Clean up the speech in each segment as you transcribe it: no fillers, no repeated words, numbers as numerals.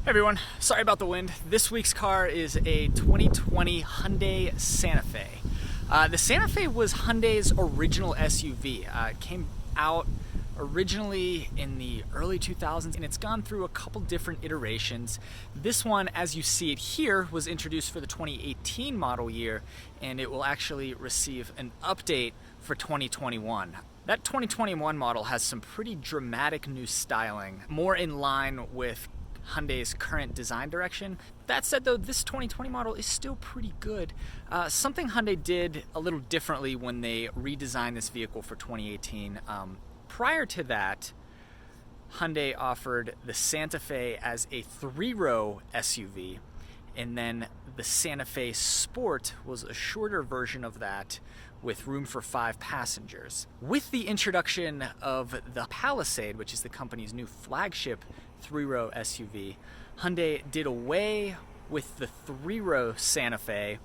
Hey everyone, sorry about the wind. This week's car is a 2020 Hyundai Santa Fe. The Santa Fe was Hyundai's original SUV. It came out originally in the early 2000s and it's gone through a couple different iterations. This one, as you see it here, was introduced for the 2018 model year and it will actually receive an update for 2021. That 2021 model has some pretty dramatic new styling, more in line with Hyundai's current design direction. That said though, this 2020 model is still pretty good. Something Hyundai did a little differently when they redesigned this vehicle for 2018. Prior to that, Hyundai offered the Santa Fe as a 3-row SUV, and then the Santa Fe Sport was a shorter version of that with room for 5 passengers. With the introduction of the Palisade, which is the company's new flagship 3-row SUV, Hyundai did away with the 3-row Santa Fe,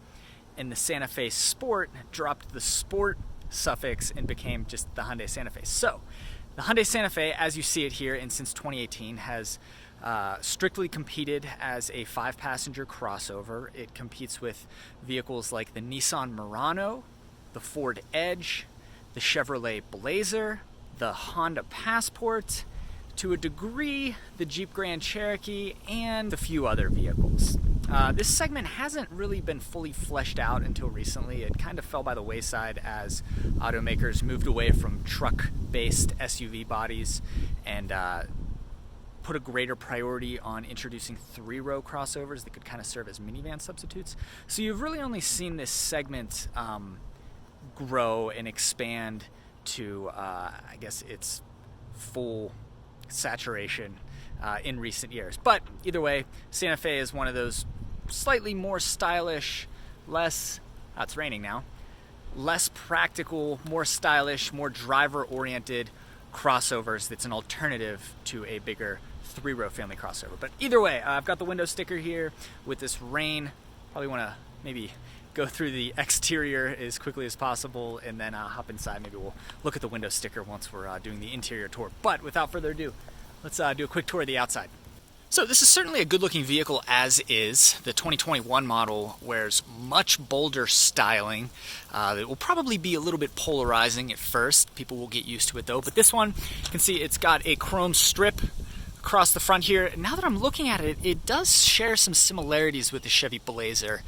and the Santa Fe Sport dropped the Sport suffix and became just the Hyundai Santa Fe. So, the Hyundai Santa Fe, as you see it here, and since 2018, has strictly competed as a 5-passenger crossover. It competes with vehicles like the Nissan Murano, the Ford Edge, the Chevrolet Blazer, the Honda Passport, to a degree, the Jeep Grand Cherokee, and a few other vehicles. This segment hasn't really been fully fleshed out until recently. It kind of fell by the wayside as automakers moved away from truck-based SUV bodies and put a greater priority on introducing 3-row crossovers that could kind of serve as minivan substitutes. So you've really only seen this segment grow and expand to, I guess, its full saturation in recent years. But either way, Santa Fe is one of those slightly more stylish, less, it's raining now, less practical, more stylish, more driver-oriented crossovers that's an alternative to a bigger 3-row family crossover. But either way, I've got the window sticker here. With this rain, probably want to maybe go through the exterior as quickly as possible and then hop inside. Maybe we'll look at the window sticker once we're doing the interior tour. But without further ado, let's do a quick tour of the outside. So this is certainly a good-looking vehicle as is. The 2021 model wears much bolder styling. It will probably be a little bit polarizing at first. People will get used to it though. But this one, you can see it's got a chrome strip across the front here. Now that I'm looking at it, it does share some similarities with the Chevy Blazer.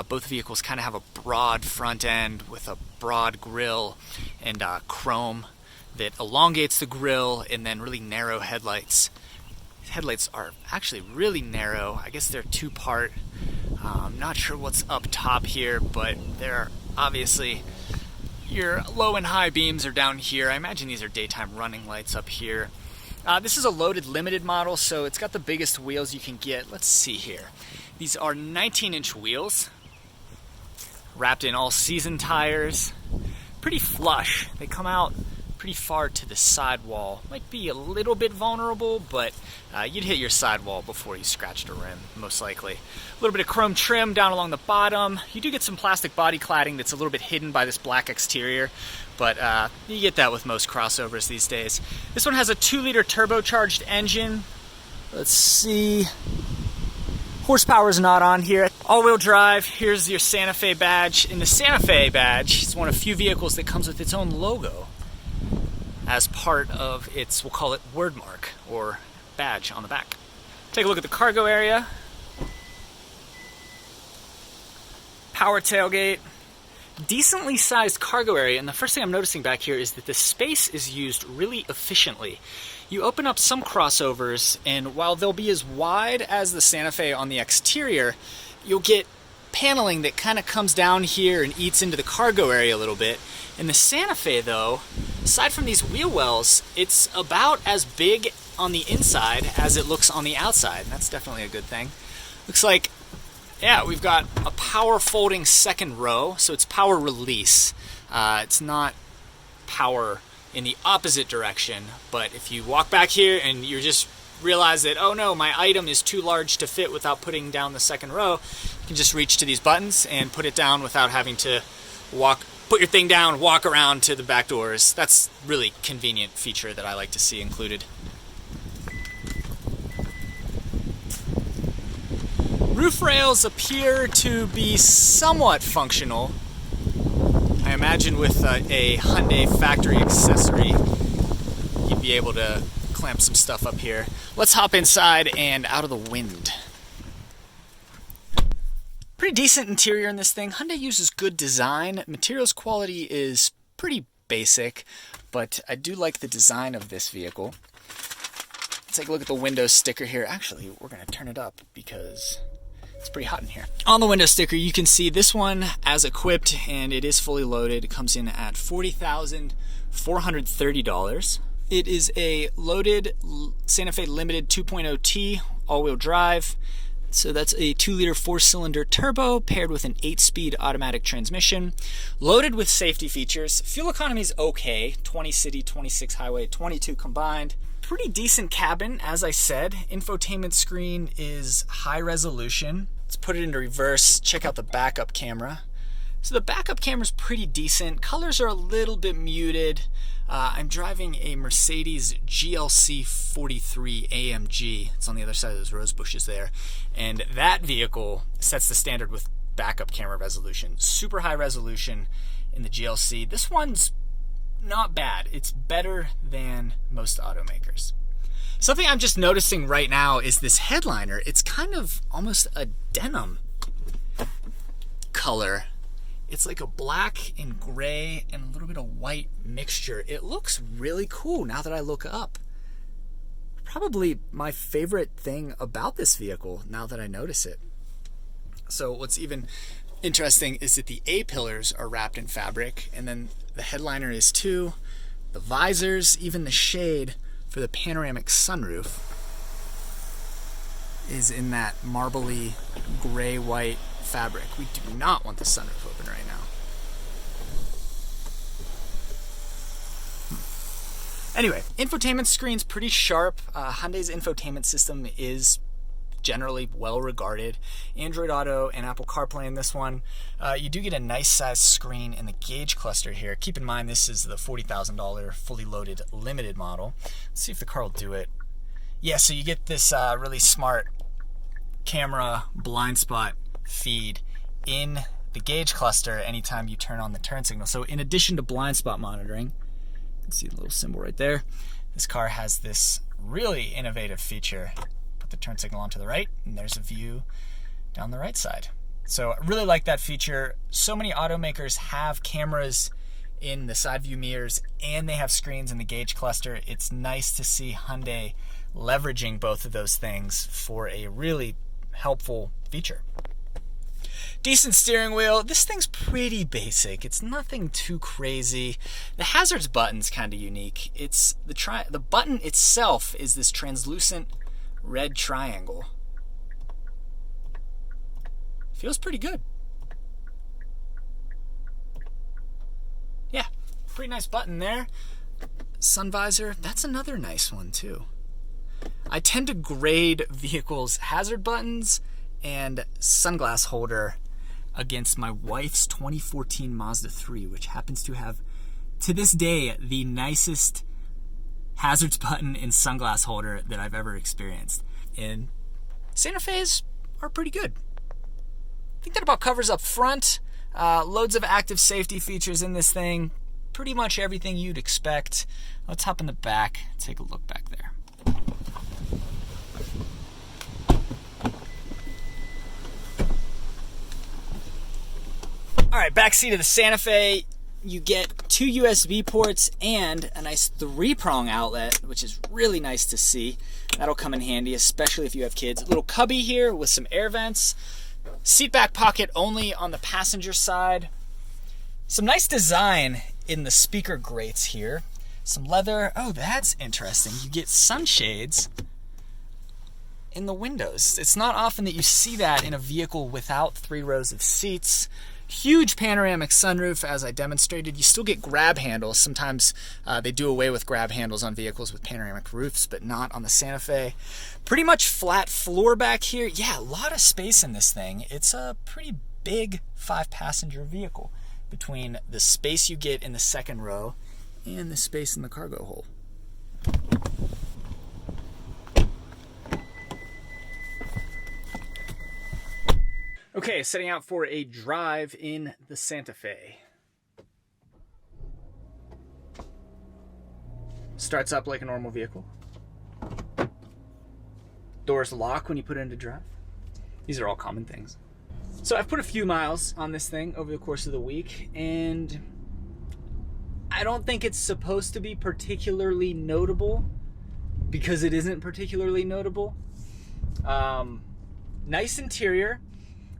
Both vehicles kind of have a broad front end with a broad grille and chrome that elongates the grille, and then really narrow headlights. Headlights are actually really narrow. I guess they're 2-part. I'm not sure what's up top here, but they're obviously, your low and high beams are down here. I imagine these are daytime running lights up here. This is a loaded limited model, so it's got the biggest wheels you can get. Let's see here. These are 19-inch wheels, wrapped in all-season tires. Pretty flush. They come out pretty far to the sidewall. Might be a little bit vulnerable, but you'd hit your sidewall before you scratched a rim, most likely. A little bit of chrome trim down along the bottom. You do get some plastic body cladding that's a little bit hidden by this black exterior, but you get that with most crossovers these days. This one has a 2-liter turbocharged engine. Let's see. Horsepower's not on here. All-wheel drive. Here's your Santa Fe badge. And the Santa Fe badge is one of few vehicles that comes with its own logo as part of its, we'll call it, word mark or badge on the back. Take a look at the cargo area. Power tailgate. Decently sized cargo area, and the first thing I'm noticing back here is that the space is used really efficiently. You open up some crossovers, and while they'll be as wide as the Santa Fe on the exterior, you'll get paneling that kind of comes down here and eats into the cargo area a little bit. In the Santa Fe though, aside from these wheel wells, it's about as big on the inside as it looks on the outside, and that's definitely a good thing. Looks like, yeah, we've got a power folding second row, so it's power release. It's not power in the opposite direction, but if you walk back here and you just realize that, oh no, my item is too large to fit without putting down the second row, you can just reach to these buttons and put it down without having to put your thing down, walk around to the back doors. That's really convenient feature that I like to see included. Roof rails appear to be somewhat functional. I imagine with a Hyundai factory accessory, you'd be able to clamp some stuff up here. Let's hop inside and out of the wind. Pretty decent interior in this thing. Hyundai uses good design. Materials quality is pretty basic, but I do like the design of this vehicle. Let's take a look at the window sticker here. Actually, we're going to turn it up because it's pretty hot in here. On the window sticker, you can see this one as equipped, and it is fully loaded. It comes in at $40,430. It is a loaded Santa Fe Limited 2.0T all-wheel drive. So that's a 2-liter 4-cylinder turbo paired with an 8-speed automatic transmission, loaded with safety features. Fuel economy is okay, 20 city, 26 highway, 22 combined. Pretty decent cabin, as I said. Infotainment screen is high resolution. Let's put it into reverse, check out the backup camera. So the backup camera is pretty decent. Colors are a little bit muted. I'm driving a Mercedes GLC 43 AMG. It's on the other side of those rose bushes there. And that vehicle sets the standard with backup camera resolution. Super high resolution in the GLC. This one's not bad. It's better than most automakers. Something I'm just noticing right now is this headliner. It's kind of almost a denim color. It's like a black and gray and a little bit of white mixture. It looks really cool now that I look up. Probably my favorite thing about this vehicle now that I notice it. So what's even interesting is that the A-pillars are wrapped in fabric, and then the headliner is too. The visors, even the shade for the panoramic sunroof is in that marbly gray-white fabric. We do not want the sunroof open right now. Anyway, infotainment screen's pretty sharp. Hyundai's infotainment system is generally well regarded. Android Auto and Apple CarPlay in this one. You do get a nice size screen in the gauge cluster here. Keep in mind this is the $40,000 fully loaded limited model. Let's see if the car will do it. Yeah, so you get this really smart camera blind spot feed in the gauge cluster anytime you turn on the turn signal. So in addition to blind spot monitoring, you can see the little symbol right there, this car has this really innovative feature. Put the turn signal onto the right, and there's a view down the right side. So I really like that feature. So many automakers have cameras in the side view mirrors, and they have screens in the gauge cluster. It's nice to see Hyundai leveraging both of those things for a really helpful feature. Decent steering wheel. This thing's pretty basic. It's nothing too crazy. The hazards button's kind of unique. It's the button itself is this translucent red triangle. Feels pretty good. Yeah, pretty nice button there. Sun visor, that's another nice one too. I tend to grade vehicles' hazard buttons and sunglass holder against my wife's 2014 Mazda 3, which happens to have, to this day, the nicest hazards button and sunglass holder that I've ever experienced. And Santa Fe's are pretty good. I think that about covers up front. Loads of active safety features in this thing. Pretty much everything you'd expect. Let's hop in the back, take a look back there. All right, back seat of the Santa Fe. You get 2 USB ports and a nice 3-prong outlet, which is really nice to see. That'll come in handy, especially if you have kids. A little cubby here with some air vents. Seat back pocket only on the passenger side. Some nice design in the speaker grates here. Some leather. Oh, that's interesting. You get sunshades in the windows. It's not often that you see that in a vehicle without 3 rows of seats. Huge panoramic sunroof, as I demonstrated. You still get grab handles. Sometimes they do away with grab handles on vehicles with panoramic roofs, but not on the Santa Fe. Pretty much flat floor back here. Yeah, a lot of space in this thing. It's a pretty big 5-passenger vehicle between the space you get in the second row and the space in the cargo hole. Okay, setting out for a drive in the Santa Fe. Starts up like a normal vehicle. Doors lock when you put it into drive. These are all common things. So I've put a few miles on this thing over the course of the week, and I don't think it's supposed to be particularly notable because it isn't particularly notable. Nice interior.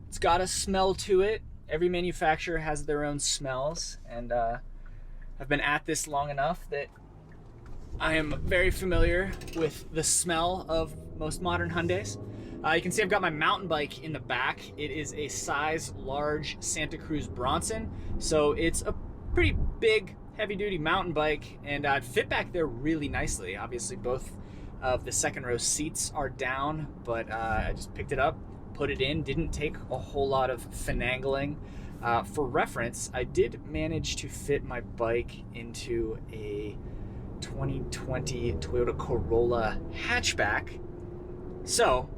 It's got a smell to it. Every manufacturer has their own smells, and I've been at this long enough that I am very familiar with the smell of most modern Hyundais. You can see I've got my mountain bike in the back. It is a size large Santa Cruz Bronson, so it's a pretty big, heavy-duty mountain bike, and I'd fit back there really nicely. Obviously, both of the second row seats are down, but I just picked it up, put it in. Didn't take a whole lot of finagling. For reference, I did manage to fit my bike into a 2020 Toyota Corolla hatchback. So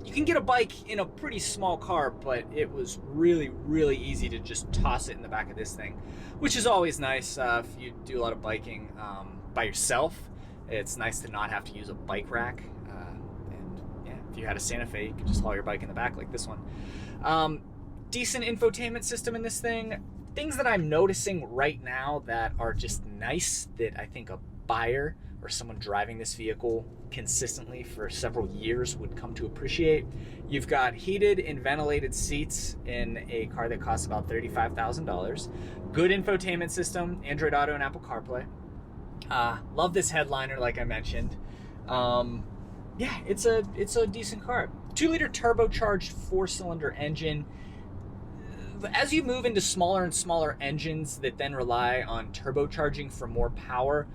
you can get a bike in a pretty small car, but it was really, really easy to just toss it in the back of this thing, which is always nice if you do a lot of biking by yourself. It's nice to not have to use a bike rack. And yeah, if you had a Santa Fe, you could just haul your bike in the back like this one. Decent infotainment system in this thing. Things that I'm noticing right now that are just nice that I think a buyer or someone driving this vehicle consistently for several years would come to appreciate. You've got heated and ventilated seats in a car that costs about $35,000. Good infotainment system, Android Auto and Apple CarPlay. Love this headliner, like I mentioned. Yeah, it's a decent car. 2-liter turbocharged 4-cylinder engine. As you move into smaller and smaller engines that then rely on turbocharging for more power,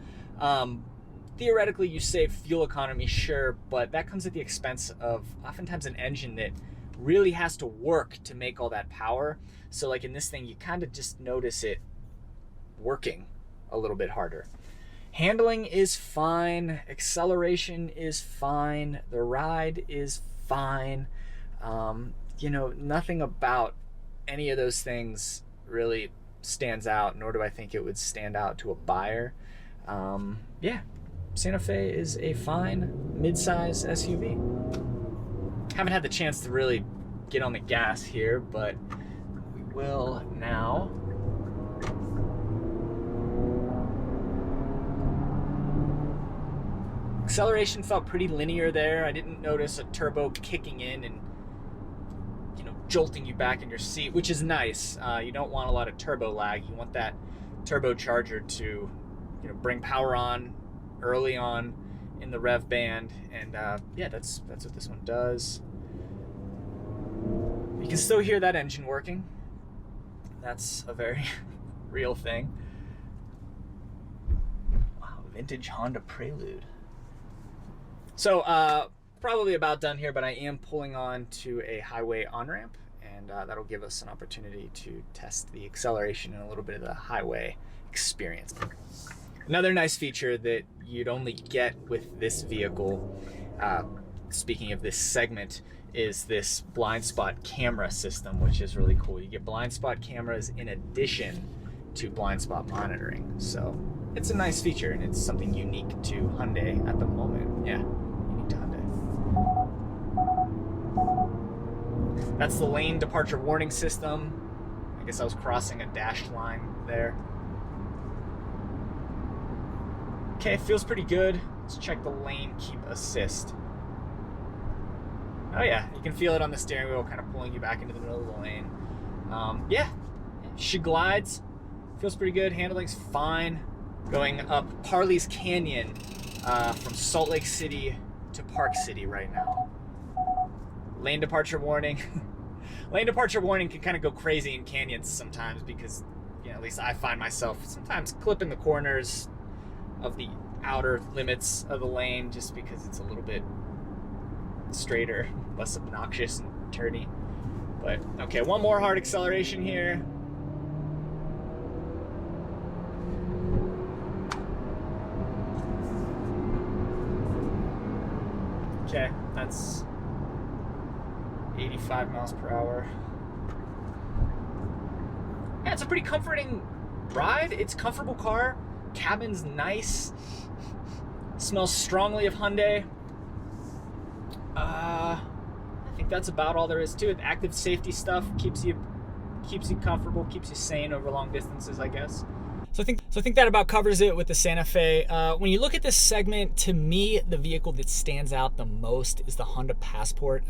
theoretically you save fuel economy, sure, but that comes at the expense of oftentimes an engine that really has to work to make all that power. So like in this thing, you kind of just notice it working a little bit harder. Handling is fine. Acceleration is fine. The ride is fine. Nothing about any of those things really stands out, nor do I think it would stand out to a buyer. Yeah, Santa Fe is a fine mid-size SUV. Haven't had the chance to really get on the gas here, but we will now. Acceleration felt pretty linear there. I didn't notice a turbo kicking in and jolting you back in your seat, which is nice. You don't want a lot of turbo lag. You want that turbocharger to bring power on early on in the rev band, and yeah, that's what this one does. You can still hear that engine working. That's a very real thing. Wow, vintage Honda Prelude. So probably about done here, but I am pulling on to a highway on-ramp, and that'll give us an opportunity to test the acceleration and a little bit of the highway experience. Another nice feature that you'd only get with this vehicle, speaking of this segment, is this blind spot camera system, which is really cool. You get blind spot cameras in addition to blind spot monitoring. So it's a nice feature, and it's something unique to Hyundai at the moment. Yeah, unique to Hyundai. That's the lane departure warning system. I guess I was crossing a dashed line there. Okay, feels pretty good. Let's check the lane keep assist. Oh yeah, you can feel it on the steering wheel, kind of pulling you back into the middle of the lane. Yeah, she glides. Feels pretty good. Handling's fine. Going up Parley's Canyon from Salt Lake City to Park City right now. Lane departure warning. Lane departure warning can kind of go crazy in canyons sometimes because, at least I find myself sometimes clipping the corners of the outer limits of the lane just because it's a little bit straighter, less obnoxious and turny. But okay, one more hard acceleration here. Okay, that's 85 miles per hour. yeah, it's a pretty comforting ride. It's a comfortable car. Cabin's nice. Smells strongly of Hyundai. I think that's about all there is to it. Active safety stuff keeps you comfortable, keeps you sane over long distances, I guess. So I think that about covers it with the Santa Fe. When you look at this segment, to me, the vehicle that stands out the most is the Honda Passport.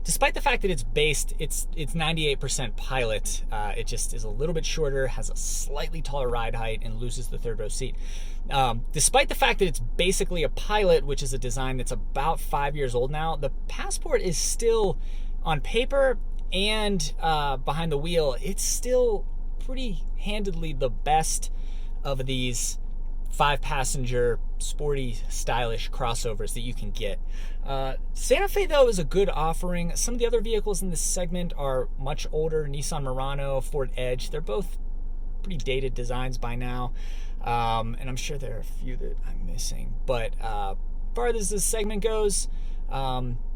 Despite the fact that it's 98% Pilot, it just is a little bit shorter, has a slightly taller ride height, and loses the third row seat. Despite the fact that it's basically a Pilot, which is a design that's about 5 years old now, the Passport is still, on paper and behind the wheel, it's still pretty handedly the best of these 5-passenger, sporty, stylish crossovers that you can get. Santa Fe, though, is a good offering. Some of the other vehicles in this segment are much older. Nissan Murano, Ford Edge. They're both pretty dated designs by now. And I'm sure there are a few that I'm missing. But as far as this segment goes,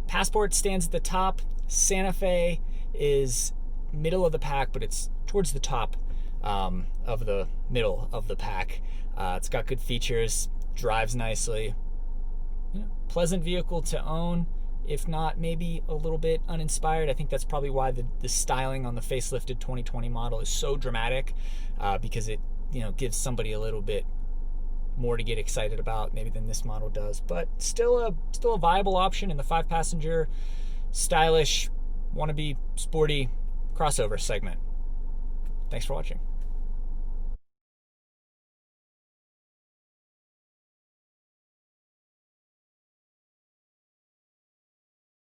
Passport stands at the top. Santa Fe is middle of the pack, but it's towards the top of the middle of the pack. It's got good features, drives nicely. Pleasant vehicle to own, if not maybe a little bit uninspired. I think that's probably why the styling on the facelifted 2020 model is so dramatic, because it gives somebody a little bit more to get excited about maybe than this model does. But still a viable option in the 5-passenger, stylish, wannabe, sporty crossover segment. Thanks for watching.